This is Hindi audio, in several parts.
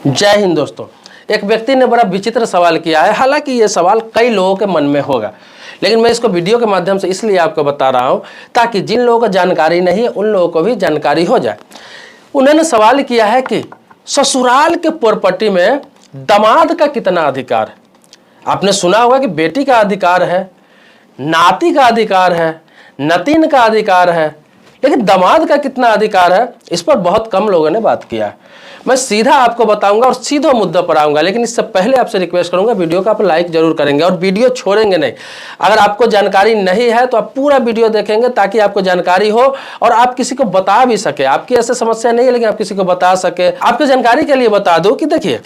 जय हिंद दोस्तों। एक व्यक्ति ने बड़ा विचित्र सवाल किया है। हालांकि ये सवाल कई लोगों के मन में होगा, लेकिन मैं इसको वीडियो के माध्यम से इसलिए आपको बता रहा हूं ताकि जिन लोगों को जानकारी नहीं है उन लोगों को भी जानकारी हो जाए। उन्होंने सवाल किया है कि ससुराल के प्रॉपर्टी में दामाद का कितना अधिकार है। आपने सुना होगा कि बेटी का अधिकार है, नाती का अधिकार है, नतीन का अधिकार है, लेकिन दामाद का कितना अधिकार है, इस पर बहुत कम लोगों ने बात किया है। मैं सीधा आपको बताऊंगा और सीधे मुद्दे पर आऊंगा, लेकिन इससे पहले आपसे रिक्वेस्ट करूंगा वीडियो का आप लाइक जरूर करेंगे और वीडियो छोड़ेंगे नहीं। अगर आपको जानकारी नहीं है तो आप पूरा वीडियो देखेंगे ताकि आपको जानकारी हो और आप किसी को बता भी सके। आपकी ऐसे समस्या नहीं है, लेकिन आप किसी को बता सके। आपकी जानकारी के लिए बता दूं कि देखिए,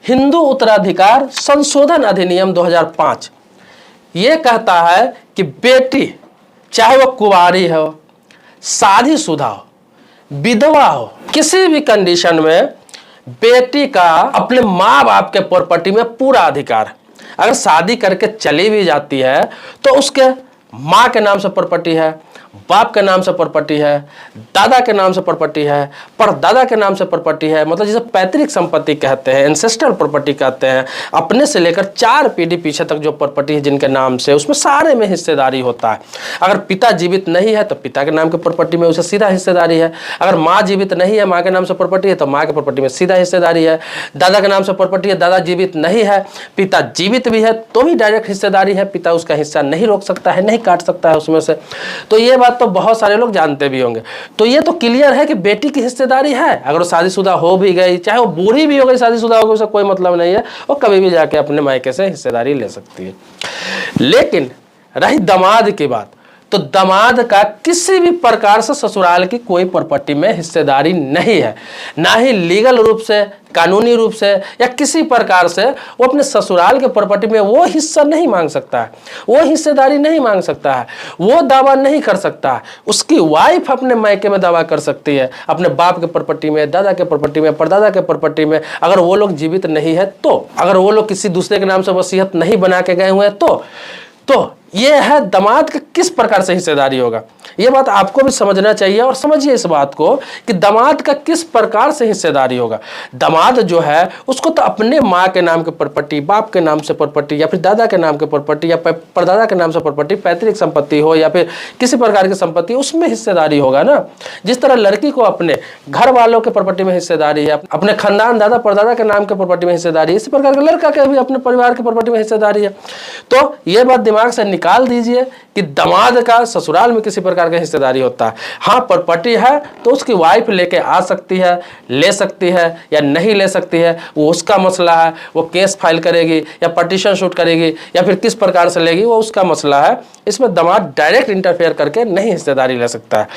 हिंदू उत्तराधिकार संशोधन अधिनियम 2005 ये कहता है कि बेटी चाहे वो कुंवारी हो, शादीशुदा हो, विधवा हो, किसी भी कंडीशन में बेटी का अपने माँ बाप के प्रॉपर्टी में पूरा अधिकार है। अगर शादी करके चली भी जाती है तो उसके माँ के नाम से प्रॉपर्टी है, बाप के नाम से प्रॉपर्टी है, दादा के नाम से प्रॉपर्टी है, परदादा के नाम से प्रॉपर्टी है। मतलब जिसे पैतृक संपत्ति कहते हैं, एंसेस्ट्रल प्रॉपर्टी कहते हैं। अपने से लेकर 4 पीढ़ी पीछे तक जो प्रॉपर्टी है जिनके नाम से, उसमें सारे में हिस्सेदारी होता है। अगर पिता जीवित नहीं है तो पिता के नाम की प्रॉपर्टी में उसे सीधा हिस्सेदारी है। अगर माँ जीवित नहीं है, माँ के नाम से प्रॉपर्टी है तो माँ के प्रॉपर्टी में सीधा हिस्सेदारी है। दादा के नाम से प्रॉपर्टी है, दादा जीवित नहीं है, पिता जीवित भी है तो भी डायरेक्ट हिस्सेदारी है। पिता उसका हिस्सा नहीं रोक सकता है, नहीं काट सकता है उसमें से। तो ये बात तो बहुत सारे लोग जानते भी होंगे। तो ये तो क्लियर है कि बेटी की हिस्सेदारी है। अगर वो शादीशुदा हो भी गई, चाहे वो बूढ़ी भी हो गई, शादीशुदा हो गई, उससे कोई मतलब नहीं है, वो कभी भी जाके अपने मायके से हिस्सेदारी ले सकती है। लेकिन रही दामाद की बात, तो दामाद का किसी भी प्रकार से ससुराल की कोई प्रॉपर्टी में हिस्सेदारी नहीं है। ना ही लीगल रूप से, कानूनी रूप से या किसी प्रकार से वो अपने ससुराल के प्रॉपर्टी में वो हिस्सा नहीं मांग सकता है, वो हिस्सेदारी नहीं मांग सकता है, वो दावा नहीं कर सकता है। उसकी वाइफ अपने मायके में दावा कर सकती है, अपने बाप के प्रॉपर्टी में, दादा के प्रॉपर्टी में, परदादा के प्रॉपर्टी में। अगर वो लोग जीवित नहीं है तो, अगर वो लोग किसी दूसरे के नाम से वसीयत नहीं बना के गए हुए हैं तो ये है दामाद का किस प्रकार से हिस्सेदारी होगा। ये बात आपको भी समझना चाहिए और समझिए इस बात को कि दामाद का किस प्रकार से हिस्सेदारी होगा। दामाद जो है उसको तो अपने माँ के नाम की प्रॉपर्टी, बाप के नाम से प्रॉपर्टी या फिर दादा के नाम की प्रॉपर्टी या परदादा के नाम से प्रॉपर्टी, पैतृक संपत्ति हो या फिर किसी प्रकार की संपत्ति, उसमें हिस्सेदारी होगा ना। जिस तरह लड़की को अपने घर वालों के प्रॉपर्टी में हिस्सेदारी है, अपने खानदान दादा परदादा के नाम के प्रॉपर्टी में हिस्सेदारी है, इसी प्रकार का लड़का के भी अपने परिवार की प्रॉपर्टी में हिस्सेदारी है। तो ये बात दिमाग से निकाल दीजिए कि दामाद का ससुराल में किसी प्रकार का हिस्सेदारी होता है। हाँ, प्रॉपर्टी है तो उसकी वाइफ लेके आ सकती है, ले सकती है या नहीं ले सकती है, वो उसका मसला है। वो केस फाइल करेगी या पटिशन शूट करेगी या फिर किस प्रकार से लेगी, वो उसका मसला है। इसमें दामाद डायरेक्ट इंटरफेयर करके नहीं हिस्सेदारी ले सकता है।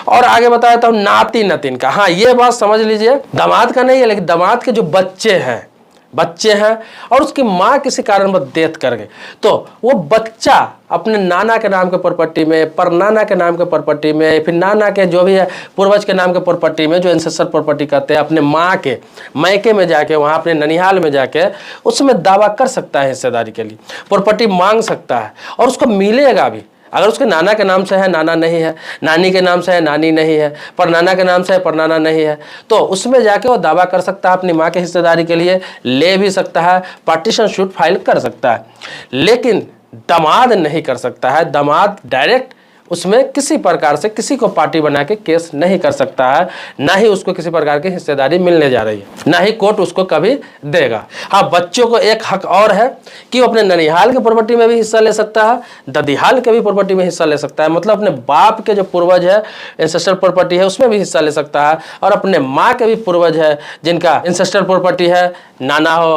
और आगे बता देता हूँ नाती नतीन का। हाँ, ये बात समझ लीजिए, दामाद का नहीं है, लेकिन दामाद के जो बच्चे हैं और उसकी माँ किसी कारणवश डेथ कर गई, तो वो बच्चा अपने नाना के नाम के प्रॉपर्टी में, परनाना के नाम के प्रॉपर्टी में, फिर नाना के जो भी है पूर्वज के नाम के प्रॉपर्टी में, जो एंसेस्टर प्रॉपर्टी कहते हैं, अपने माँ के मायके में जाके, वहाँ अपने ननिहाल में जाके उसमें दावा कर सकता है हिस्सेदारी के लिए, प्रॉपर्टी मांग सकता है और उसको मिलेगा भी। अगर उसके नाना के नाम से है, नाना नहीं है, नानी के नाम से है, नानी नहीं है, परनाना के नाम से है, परनाना नहीं है, तो उसमें जाके वो दावा कर सकता है अपनी माँ के हिस्सेदारी के लिए, ले भी सकता है, पार्टीशन शूट फाइल कर सकता है। लेकिन दामाद नहीं कर सकता है। दामाद डायरेक्ट उसमें किसी प्रकार से किसी को पार्टी बना के केस नहीं कर सकता है, ना ही उसको किसी प्रकार की हिस्सेदारी मिलने जा रही है, ना ही कोर्ट उसको कभी देगा। हाँ, बच्चों को एक हक और है कि वो अपने ननिहाल के प्रॉपर्टी में भी हिस्सा ले सकता है, ददीहाल के भी प्रॉपर्टी में हिस्सा ले सकता है। मतलब अपने बाप के जो पूर्वज है, एंसेस्ट्रल प्रॉपर्टी है, उसमें भी हिस्सा ले सकता है। और अपने माँ के भी पूर्वज है जिनका एंसेस्ट्रल प्रॉपर्टी है, नाना हो,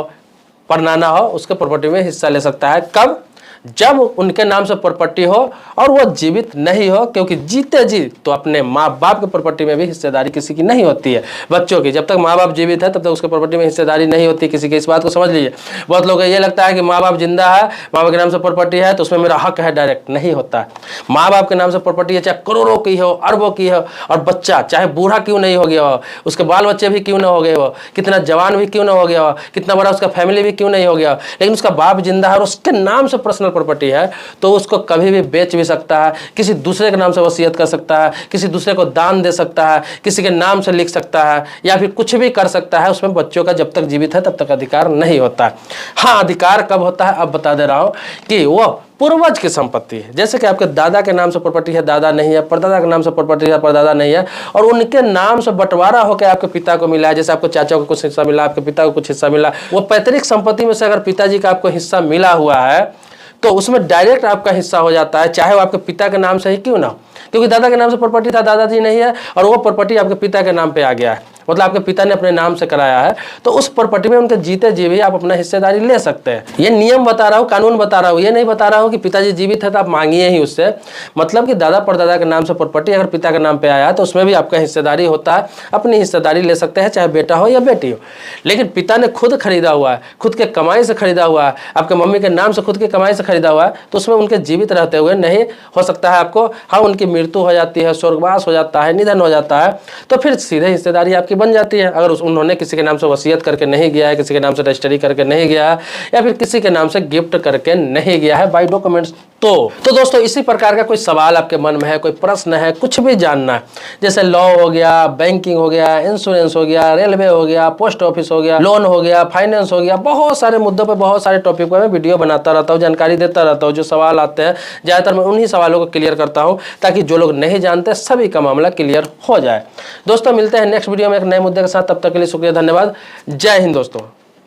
परनाना हो, उसके प्रॉपर्टी में हिस्सा ले सकता है। कब? जब उनके नाम से प्रॉपर्टी हो और वो जीवित नहीं हो, क्योंकि जीते जी तो अपने माँ बाप के प्रॉपर्टी में भी हिस्सेदारी किसी की नहीं होती है। बच्चों की जब तक माँ बाप जीवित है तब तक उसके प्रॉपर्टी में हिस्सेदारी नहीं होती किसी की। इस बात को समझ लीजिए। बहुत लोगों को ये लगता है कि माँ बाप जिंदा है, माँ बाप के नाम से प्रॉपर्टी है तो उसमें मेरा हक है, डायरेक्ट नहीं होता है। माँ बाप के नाम से प्रॉपर्टी है, चाहे करोड़ों की हो, अरबों की हो, और बच्चा चाहे बूढ़ा क्यों नहीं हो गया हो, उसके बाल बच्चे भी क्यों ना हो गए हो, कितना जवान भी क्यों ना हो गया हो, कितना बड़ा उसका फैमिली भी क्यों नहीं हो गया, लेकिन उसका बाप जिंदा है और उसके नाम से पर्सनल प्रॉपर्टी है तो उसको कभी भी बेच भी सकता है, किसी दूसरे के नाम से वसीयत कर सकता है, किसी दूसरे को दान दे सकता है, किसी के नाम से लिख सकता है, या फिर कुछ भी कर सकता है। उसमें बच्चों का जब तक जीवित है तब तक अधिकार नहीं होता है। हाँ, अधिकार कब होता है अब बता दे रहा हूँ कि वो पूर्वज की संपत्ति है। जैसे कि आपके दादा के नाम से प्रॉपर्टी है, दादा नहीं है, परदादा के नाम से प्रॉपर्टी है, परदादा नहीं है, और उनके नाम से बंटवारा होकर आपके पिता को मिला है। जैसे आपको चाचा को कुछ हिस्सा मिला, आपके पिता को कुछ हिस्सा मिला, वो पैतृक संपत्ति में से अगर पिताजी का आपको हिस्सा मिला हुआ है तो उसमें डायरेक्ट आपका हिस्सा हो जाता है, चाहे वो आपके पिता के नाम से ही क्यों ना हो। क्योंकि दादा के नाम से प्रॉपर्टी था, दादाजी नहीं है, और वो प्रॉपर्टी आपके पिता के नाम पे आ गया है, मतलब आपके पिता ने अपने नाम से कराया है, तो उस प्रॉपर्टी में उनके जीते जी भी आप अपना हिस्सेदारी ले सकते हैं। ये नियम बता रहा हूँ, कानून बता रहा हूँ, ये नहीं बता रहा हूँ कि पिताजी जीवित है तो आप मांगिए ही उससे। मतलब कि दादा परदादा के नाम से प्रॉपर्टी अगर पिता के नाम पे आया है तो उसमें भी आपका हिस्सेदारी होता है, अपनी हिस्सेदारी ले सकते हैं, चाहे बेटा हो या बेटी हो। लेकिन पिता ने खुद खरीदा हुआ है, खुद के कमाई से खरीदा हुआ है, आपके मम्मी के नाम से खुद की कमाई से खरीदा हुआ है, तो उसमें उनके जीवित रहते हुए नहीं हो सकता है आपको। हाँ, उनकी मृत्यु हो जाती है, स्वर्गवास हो जाता है, निधन हो जाता है, तो फिर सीधे हिस्सेदारी आपकी बन जाती है। अगर उन्होंने किसी के नाम से वसीयत करके नहीं गया है, किसी के नाम से रजिस्ट्री करके नहीं गया है, या फिर किसी के नाम से गिफ्ट करके नहीं गया है बाय डॉक्यूमेंट्स। तो दोस्तों इसी प्रकार का कोई सवाल आपके मन में है, कोई प्रश्न है, कुछ भी जानना है, जैसे लॉ हो गया, बैंकिंग हो गया, इंश्योरेंस हो गया, रेलवे हो गया, पोस्ट ऑफिस हो गया, लोन हो गया, फाइनेंस हो गया, बहुत सारे मुद्दों पे बहुत सारे टॉपिक पर मैं वीडियो बनाता रहता हूँ, जानकारी देता रहता हूँ। जो सवाल आते हैं ज़्यादातर मैं उन्हीं सवालों को क्लियर करता हूँ ताकि जो लोग नहीं जानते सभी का मामला क्लियर हो जाए। दोस्तों मिलते हैं नेक्स्ट वीडियो में एक नए मुद्दे के साथ, तब तक के लिए शुक्रिया, धन्यवाद, जय हिंद दोस्तों।